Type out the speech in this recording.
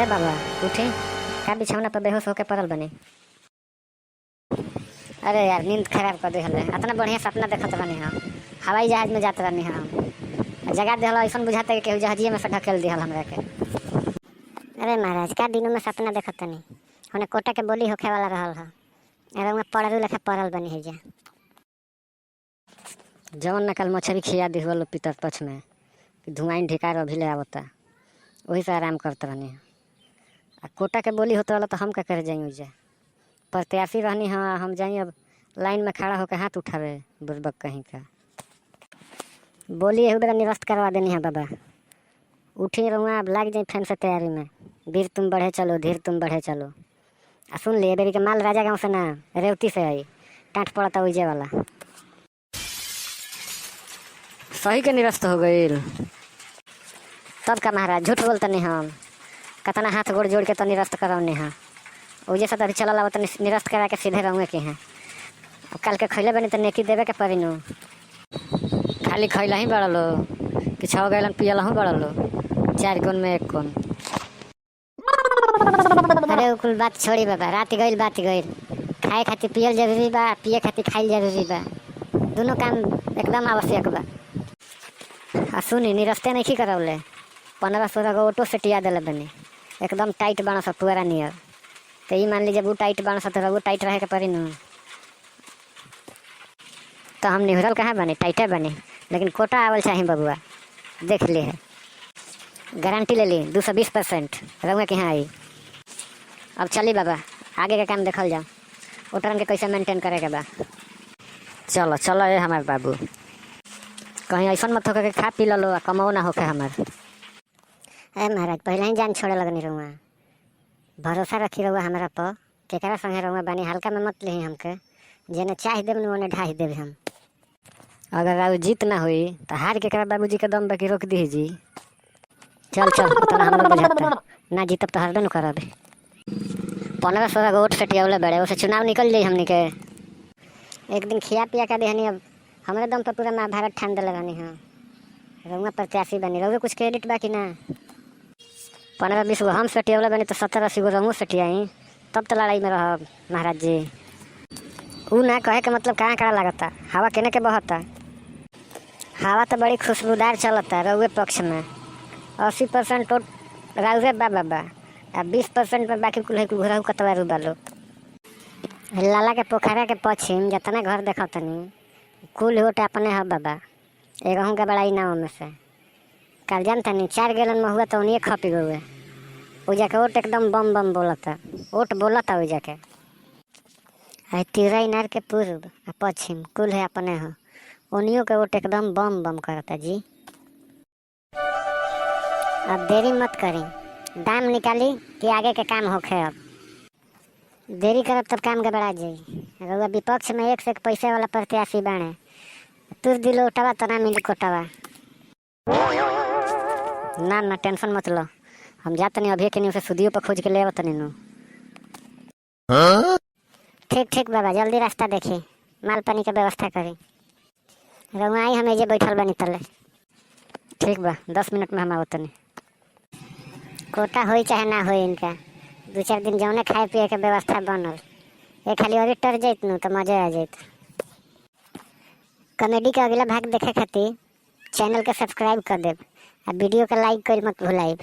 अरे बाबा उठी, का बिछौना पर बेहोश होके पड़ल बनी। अरे यार नींद खराब कर दिहल है। इतना बढ़िया सपना देखत रहनी हम, हवाई जहाज में जात रहनी हम, जगह दिहल ऐसा बुझाता है कि जहाजिए में से ढकेल दिहल हमरा के। अरे महाराज का दिनों में सपना देखत तनी, होने कोटा के बोली होखे वाला रहल है। अरे मैं पड़ल लेखा पड़ल बनी है जा। जवन न कल मछली खिया दिहल पितर पछ में कि धुआं ढिकार अभी ले आवता, वही से आराम करते रहनी। आ कोटा के बोली होता वाला तो हम का कर जाई उजा प्रत्याशी रहनी। हाँ हम जाई अब लाइन में खड़ा होकर हाथ उठावे बुरबक कहीं का। बोली यही बेरा निरस्त करवा देनी है बाबा। उठी रहूँगा अब लाग जाए फैन से तैयारी में। वीर तुम बढ़े चलो, धीर तुम बढ़े चलो। आ सुन लिए बेरी के माल राजा गाँव से ना रेवती से आई, टाँट पड़ता उजे वाला। सही के निरस्त हो गई तब का महाराज झूठ बोलते नहीं हम। कतना हाथ गोड़ जोड़ के तो निरस्त करौने हाँ। उजे से तभी चल तो निरस्त करा के सीधे रहूँगे कि हैं। अब कल के खैले बनी तो नेकी देवे के पड़ी नु। खाली खैला ही बड़ा लो कि 6 गैलन पियला हूँ बड़ा लो, 4 कोन में 1 कोन। अरे कुल बात छोड़ी बाबा, रात गईल बात गईल। खाए खातिर पियल जरूरी बा, पिए खातिर खाइल जरूरी बा। दोनों काम एकदम आवश्यक बा। आ सुनी निरस्ते नहीं करौले, 15-16 गो ऑटो सेटिया दिले बनी, एकदम टाइट बना सा पुअरा नियर। तो ये मान लीजिए वो टाइट बना सा तो वो टाइट रहे के पड़ी नु। तो हम निहरल कहाँ बने, टाइटे बने। लेकिन कोटा आवल चाहिए बबुआ, देख ली है, गारंटी ले ली 220% रहूँगा कि हाँ आई। अब चली बाबा आगे का काम देखल जाओ, ओटरन के कैसे मेंटेन करे के बा। चलो चलो ये हमारे बाबू, कहीं ऐसा मत होकर के खा पी लो आ कमाओ ना होके हमारे। अरे महाराज पहले ही जान छोड़े लगनी रहूँगा, भरोसा रखी रहुआ हमारा पर। केकरा संगे रहूँगा बानी, हल्का में मत ली हमके। जेने चाह देव ओने ढाई देव हम। अगर राव जीत ना हुई तो हार के बाबूजी के दम बाकी रोक दी जी। चल चल उतना हम लोग बुझाता ना, जीतब तो हरबे न करब। 15-16 गो वोट सटियावले बड़े, उसे चुनाव निकल जाई हमनी के। एक दिन खिया पिया का देहनी, अब हमारे दम पर पूरा महाभारत ठान दिले रहनी। हाँ रहूँगा प्रत्याशी बनी, रहूँगा कुछ क्रेडिट बाकी ना। 15-20 गो हम सटियावले बनी तो 70-80 गो रहूँ सटियाई, तब तो लड़ाई में रह महाराज जी। ऊ ना कहे के मतलब कहाँ कहाँ लगता, हवा केने के बहता। हवा तो बड़ी खुशबूदार चलता रउए पक्ष में। 80% वोट राउरे बा बाबा, आ 20% में बाकी कुल घुराऊ कतवारू बालो। लाला के पोखरा के पश्चिम जितना घर देखा तनी कुल वोट अपने है बाबा। एगहूँ के बड़ाई ना में से कल जानता नहीं 4 गैलन में हुआ तो उन्हीं खपी गए। वो जाके वोट एकदम बम बम बोलता, वोट बोलता वो जाके। तिरा इनार के पूर्व आ पश्चिम कुल है अपने हो, उन्हीं के वोट एकदम बम बम करता जी। अब देरी मत करी, दाम निकाली कि आगे के काम होखे। अब देरी करब तब काम गड़बड़ा जाई। रउआ विपक्ष में 1 से 1 पैसे वाला प्रत्याशी बाणे, तुर दिलो उठावा तो ना मिली कोटावा। ना ना टेंशन मत लो, हम जाते नहीं अभी के नहीं, उसे सुदियों पर खोज के ले आवत नहीं नु। ठीक ठीक बाबा, जल्दी रास्ता देखी, माल पानी के व्यवस्था करी। रउआ आई हम एजे बैठल बनी तले। ठीक बा 10 मिनट में हम आवत नहीं। कोटा होई चाहे ना होई, इनका 2-4 दिन जौने खाए पिए के व्यवस्था बनल, ये खाली और टर जाइत नु तो मजा आ जाइत। कॉमेडी का अगला भाग देखे खातिर चैनल के सब्सक्राइब कर देब, आ वीडियो के लाइक कर मत भुलाइब।